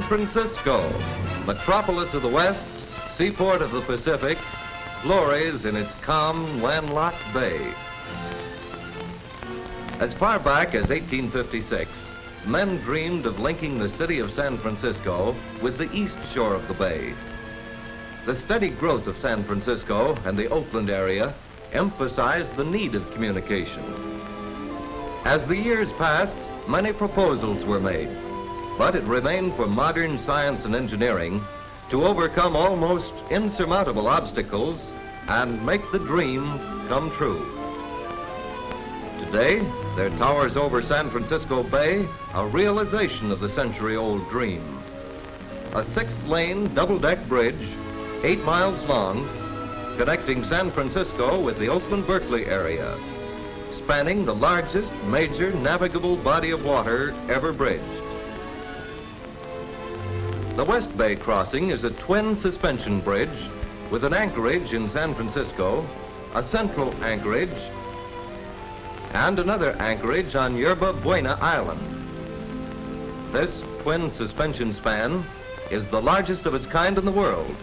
Francisco, metropolis of the West, seaport of the Pacific, glories in its calm, landlocked bay. As far back as 1856, men dreamed of linking the city of San Francisco with the east shore of the bay. The steady growth of San Francisco and the Oakland area emphasized the need of communication. As the years passed, many proposals were made, but it remained for modern science and engineering to overcome almost insurmountable obstacles and make the dream come true. Today, their towers over San Francisco Bay, a realization of the century-old dream. A 6-lane double-deck bridge, 8 miles long, connecting San Francisco with the Oakland-Berkeley area, spanning the largest major navigable body of water ever bridged. The West Bay crossing is a twin suspension bridge with an anchorage in San Francisco, a central anchorage, and another anchorage on Yerba Buena Island. This twin suspension span is the largest of its kind in the world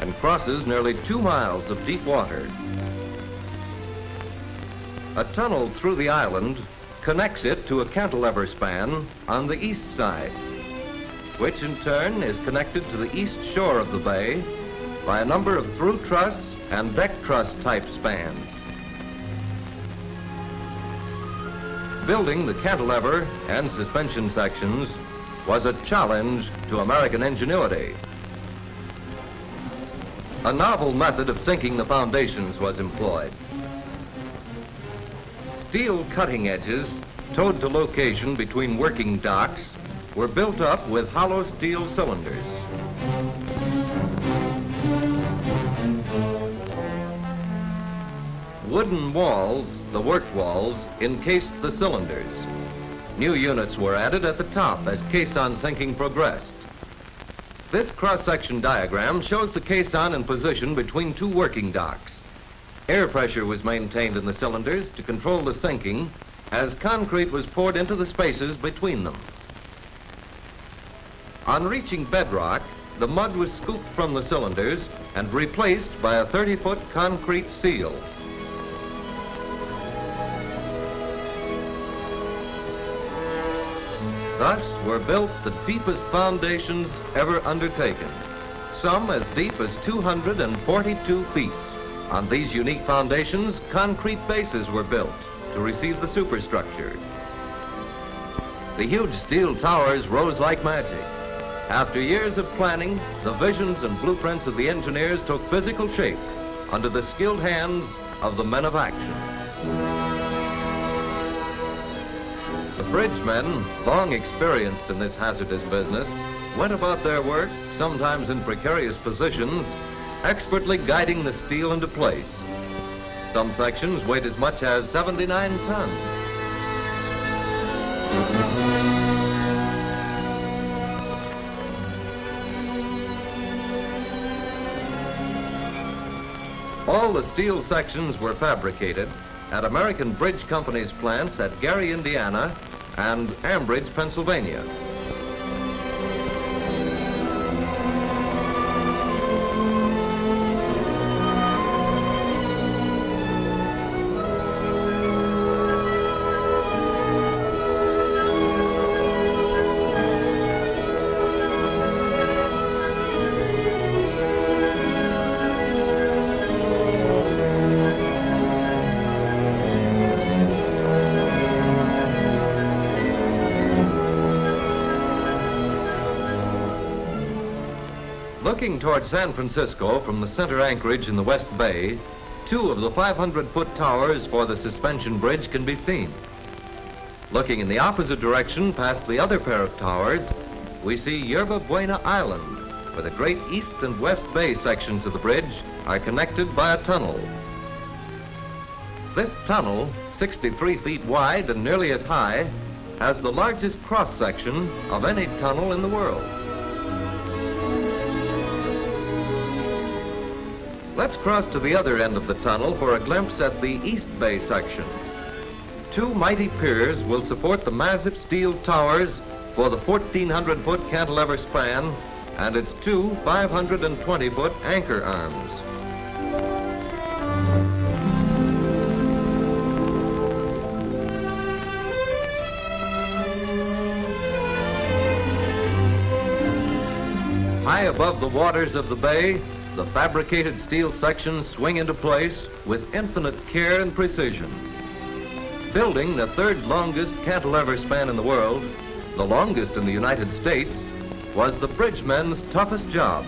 and crosses nearly 2 miles of deep water. A tunnel through the island connects it to a cantilever span on the east side, which in turn is connected to the east shore of the bay by a number of through truss and deck truss type spans. Building the cantilever and suspension sections was a challenge to American ingenuity. A novel method of sinking the foundations was employed. Steel cutting edges, towed to location between working docks, were built up with hollow steel cylinders. Wooden walls, the worked walls, encased the cylinders. New units were added at the top as caisson sinking progressed. This cross-section diagram shows the caisson in position between 2 working docks. Air pressure was maintained in the cylinders to control the sinking as concrete was poured into the spaces between them. On reaching bedrock, the mud was scooped from the cylinders and replaced by a 30-foot concrete seal. Thus were built the deepest foundations ever undertaken, some as deep as 242 feet. On these unique foundations, concrete bases were built to receive the superstructure. The huge steel towers rose like magic. After years of planning, the visions and blueprints of the engineers took physical shape under the skilled hands of the men of action. The bridgemen, long experienced in this hazardous business, went about their work, sometimes in precarious positions, expertly guiding the steel into place. Some sections weighed as much as 79 tons. All the steel sections were fabricated at American Bridge Company's plants at Gary, Indiana, and Ambridge, Pennsylvania. Looking toward San Francisco from the center anchorage in the West Bay, 2 of the 500-foot towers for the suspension bridge can be seen. Looking in the opposite direction past the other pair of towers, we see Yerba Buena Island, where the great East and West Bay sections of the bridge are connected by a tunnel. This tunnel, 63 feet wide and nearly as high, has the largest cross-section of any tunnel in the world. Let's cross to the other end of the tunnel for a glimpse at the East Bay section. 2 mighty piers will support the massive steel towers for the 1,400-foot cantilever span and its two 520-foot anchor arms. High above the waters of the bay, the fabricated steel sections swing into place with infinite care and precision. Building the third longest cantilever span in the world, the longest in the United States, was the bridgemen's toughest job.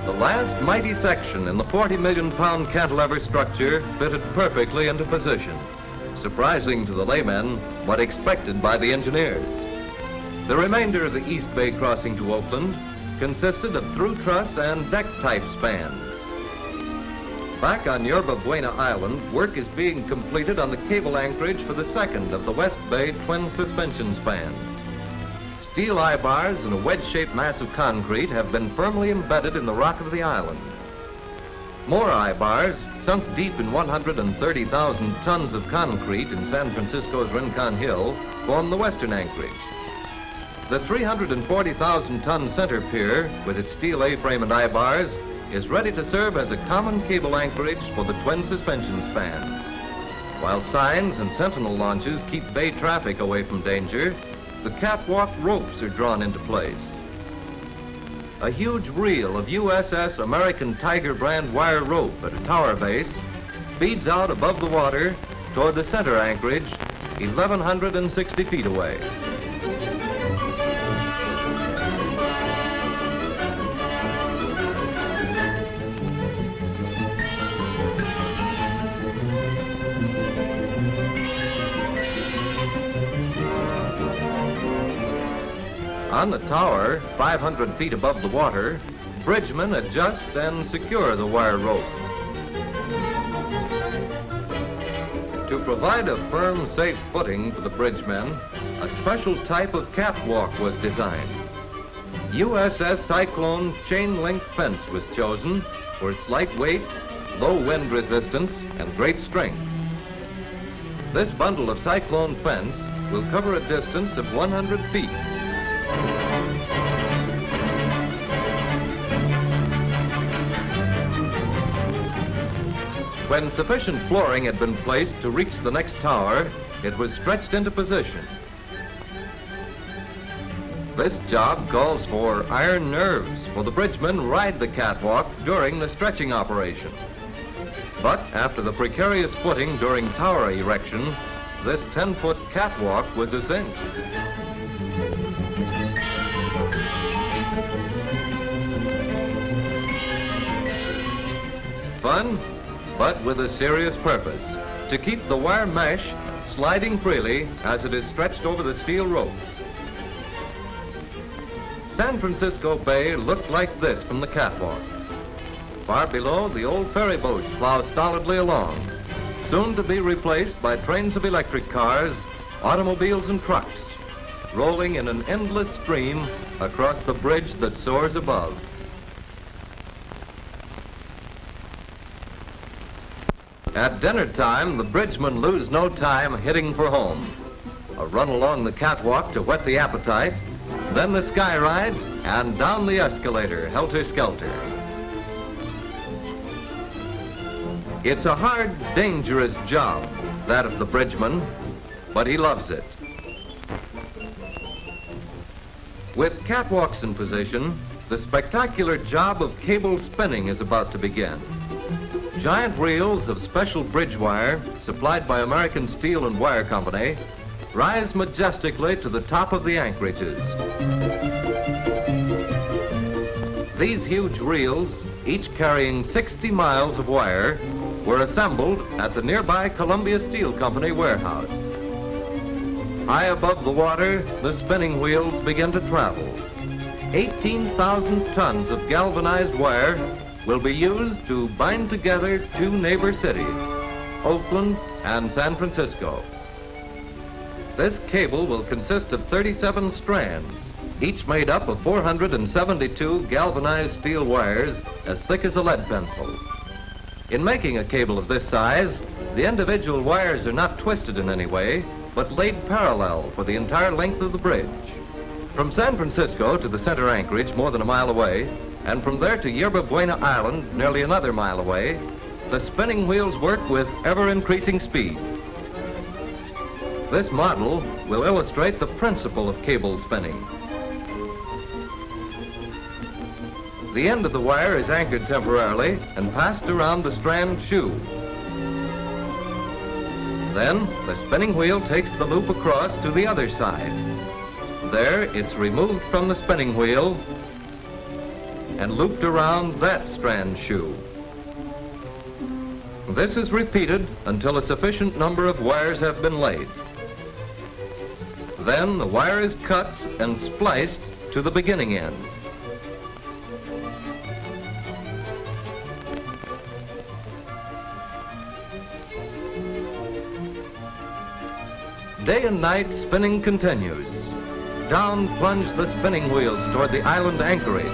The last mighty section in the 40-million-pound cantilever structure fitted perfectly into position, surprising to the laymen, but expected by the engineers. The remainder of the East Bay crossing to Oakland consisted of through truss and deck-type spans. Back on Yerba Buena Island, work is being completed on the cable anchorage for the second of the West Bay twin suspension spans. Steel eye bars and a wedge-shaped mass of concrete have been firmly embedded in the rock of the island. More eye bars, sunk deep in 130,000 tons of concrete in San Francisco's Rincon Hill, form the western anchorage. The 340,000-ton center pier, with its steel A-frame and eye bars, is ready to serve as a common cable anchorage for the twin suspension spans. While signs and sentinel launches keep bay traffic away from danger, the catwalk ropes are drawn into place. A huge reel of USS American Tiger brand wire rope at a tower base feeds out above the water toward the center anchorage, 1,160 feet away. On the tower, 500 feet above the water, bridgemen adjust and secure the wire rope. To provide a firm, safe footing for the bridgemen, a special type of catwalk was designed. USS Cyclone chain link fence was chosen for its lightweight, low wind resistance, and great strength. This bundle of Cyclone fence will cover a distance of 100 feet. When sufficient flooring had been placed to reach the next tower, it was stretched into position. This job calls for iron nerves, for the bridgemen ride the catwalk during the stretching operation. But after the precarious footing during tower erection, this 10-foot catwalk was a cinch. Fun, but with a serious purpose, to keep the wire mesh sliding freely as it is stretched over the steel ropes. San Francisco Bay looked like this from the catwalk. Far below, the old ferry boats plow stolidly along, soon to be replaced by trains of electric cars, automobiles and trucks, rolling in an endless stream across the bridge that soars above. At dinner time, the bridgemen lose no time hitting for home. A run along the catwalk to whet the appetite, then the sky ride, and down the escalator, helter-skelter. It's a hard, dangerous job, that of the bridgeman, but he loves it. With catwalks in position, the spectacular job of cable spinning is about to begin. Giant reels of special bridge wire, supplied by American Steel and Wire Company, rise majestically to the top of the anchorages. These huge reels, each carrying 60 miles of wire, were assembled at the nearby Columbia Steel Company warehouse. High above the water, the spinning wheels begin to travel. 18,000 tons of galvanized wire will be used to bind together two neighbor cities, Oakland and San Francisco. This cable will consist of 37 strands, each made up of 472 galvanized steel wires as thick as a lead pencil. In making a cable of this size, the individual wires are not twisted in any way, but laid parallel for the entire length of the bridge. From San Francisco to the center anchorage, more than a mile away, and from there to Yerba Buena Island, nearly another mile away, the spinning wheels work with ever-increasing speed. This model will illustrate the principle of cable spinning. The end of the wire is anchored temporarily and passed around the strand shoe. Then, the spinning wheel takes the loop across to the other side. There, it's removed from the spinning wheel and looped around that strand shoe. This is repeated until a sufficient number of wires have been laid. Then, the wire is cut and spliced to the beginning end. Day and night spinning continues. Down plunge the spinning wheels toward the island anchorage.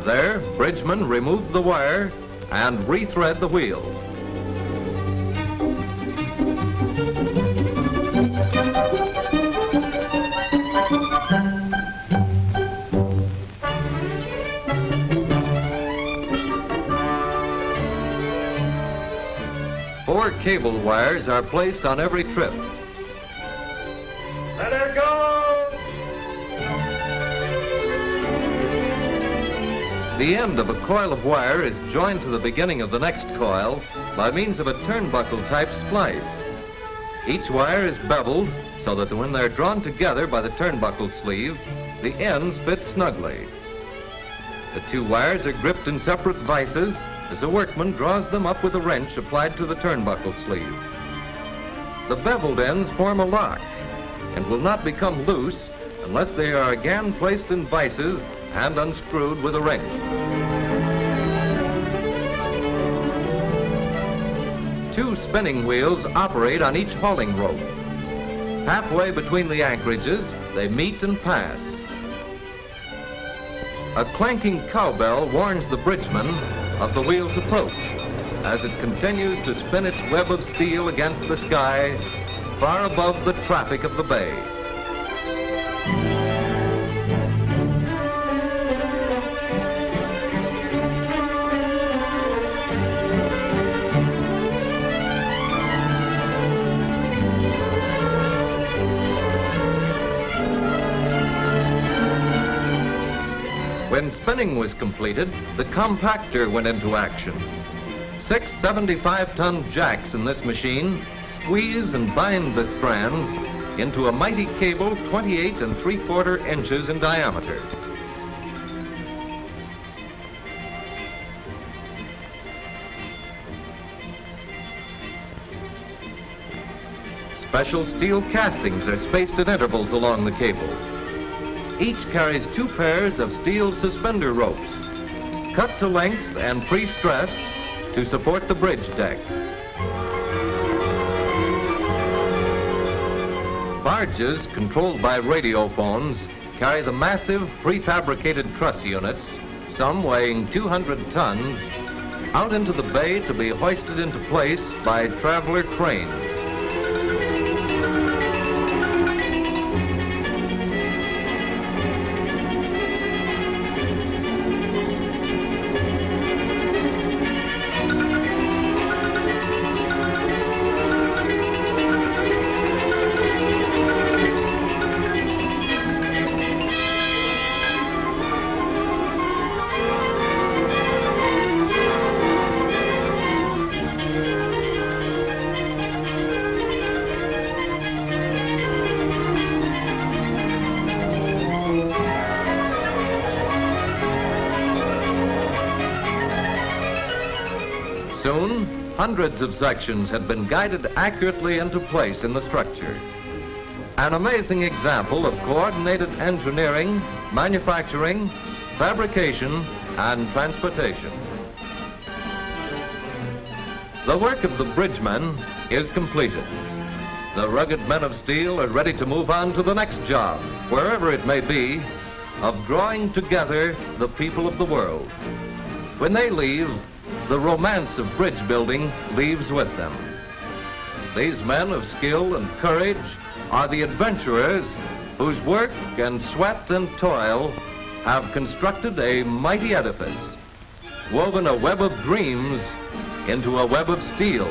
There, bridgemen remove the wire and rethread the wheel. Four cable wires are placed on every trip. Let her go! The end of a coil of wire is joined to the beginning of the next coil by means of a turnbuckle type splice. Each wire is beveled so that when they're drawn together by the turnbuckle sleeve, the ends fit snugly. The two wires are gripped in separate vices as a workman draws them up with a wrench applied to the turnbuckle sleeve. The beveled ends form a lock and will not become loose unless they are again placed in vices and unscrewed with a wrench. Two spinning wheels operate on each hauling rope. Halfway between the anchorages, they meet and pass. A clanking cowbell warns the bridgeman of the wheel's approach as it continues to spin its web of steel against the sky far above the traffic of the bay. When spinning was completed, the compactor went into action. 6 75-ton jacks in this machine squeeze and bind the strands into a mighty cable 28 3/4 inches in diameter. Special steel castings are spaced at intervals along the cable. Each carries 2 pairs of steel suspender ropes, cut to length and pre-stressed to support the bridge deck. Barges, controlled by radiophones, carry the massive prefabricated truss units, some weighing 200 tons, out into the bay to be hoisted into place by traveler cranes. Soon, hundreds of sections had been guided accurately into place in the structure. An amazing example of coordinated engineering, manufacturing, fabrication, and transportation. The work of the bridgemen is completed. The rugged men of steel are ready to move on to the next job, wherever it may be, of drawing together the people of the world. When they leave, the romance of bridge building leaves with them. These men of skill and courage are the adventurers whose work and sweat and toil have constructed a mighty edifice, woven a web of dreams into a web of steel.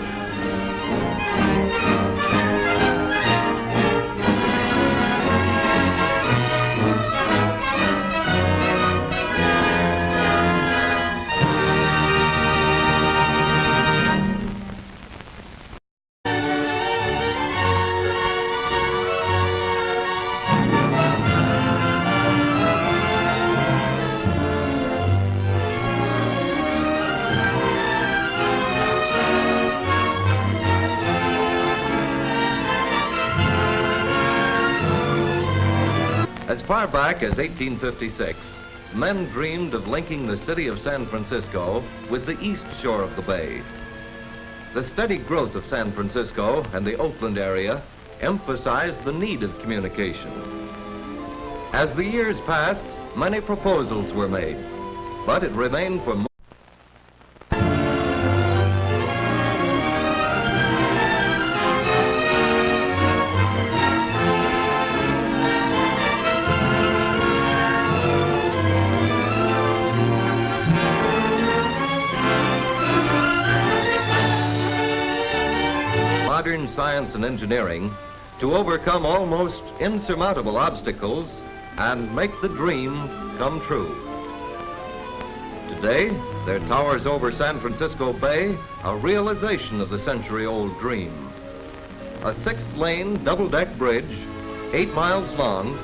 As far back as 1856, men dreamed of linking the city of San Francisco with the east shore of the bay. The steady growth of San Francisco and the Oakland area emphasized the need of communication. As the years passed, many proposals were made, but it remained for modern science and engineering to overcome almost insurmountable obstacles and make the dream come true. Today, there towers over San Francisco Bay a realization of the century-old dream. A 6-lane double-deck bridge, 8 miles long,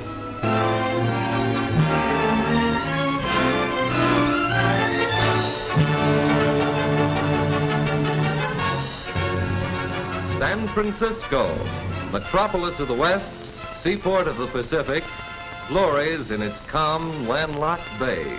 San Francisco, metropolis of the West, seaport of the Pacific, glories in its calm, landlocked bay.